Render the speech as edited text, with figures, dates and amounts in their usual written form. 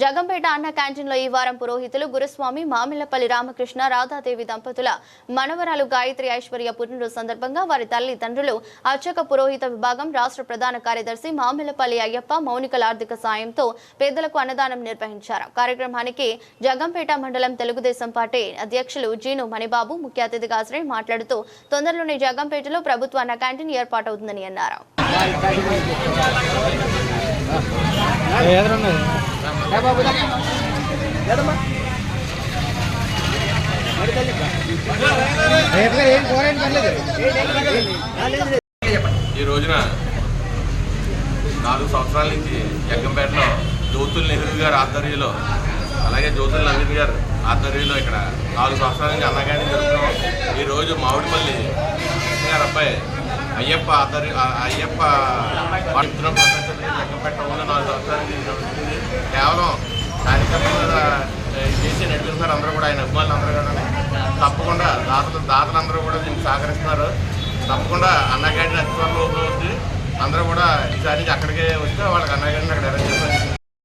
జగంపేట అన్న క్యాంటీన్లో ఈ వారం పురోహితులు గురుస్వామి మామిళ్లపల్లి రామకృష్ణ రాధాదేవి దంపతుల మనవరాలు గాయత్రి ఐశ్వర్య పుట్టినరోజు సందర్భంగా వారి తల్లిదండ్రులు అర్చక పురోహిత విభాగం రాష్ట్ర ప్రధాన కార్యదర్శి మామిళ్లపల్లి అయ్యప్ప మౌనికల ఆర్థిక సాయంతో పేదలకు అన్నదానం నిర్వహించారు. కార్యక్రమానికి జగంపేట మండలం తెలుగుదేశం పార్టీ అధ్యక్షులు జీను మణిబాబు ముఖ్య అతిథిగా హాజరై మాట్లాడుతూ తొందరలోనే జగంపేటలో ప్రభుత్వ అన్న క్యాంటీన్ ఏర్పాటవుతుందని అన్నారు. ఈ రోజున 4 సంవత్సరాల నుంచి జగ్గంపేటలో జ్యోతుల నెహ్రూ గారి ఆధ్వర్యంలో అలాగే జ్యోతుల నవీన్ గారు ఆధ్వర్యంలో ఇక్కడ 4 సంవత్సరాల నుంచి అన్నగాని జరుగుతున్నాం. ఈరోజు మామిడిపల్లి గారు అబ్బాయి అయ్యప్ప పడుతున్న జగ్గంపేట 4 సంవత్సరాల నుంచి జరుగుతుంది. కేవలం కార్యక్రమాలు చేసి నడిపిస్తున్నారు. అందరూ కూడా ఆయన అభిమానులు అందరూ కూడా తప్పకుండా దాతలందరూ కూడా దీనికి సహకరిస్తున్నారు. తప్పకుండా అన్నగాడిని అధికారులు వచ్చి అందరూ కూడా ఈసారి నుంచి అక్కడికే వస్తే వాళ్ళకి అన్నగాడిని అక్కడ అరేంజ్ చేస్తారు.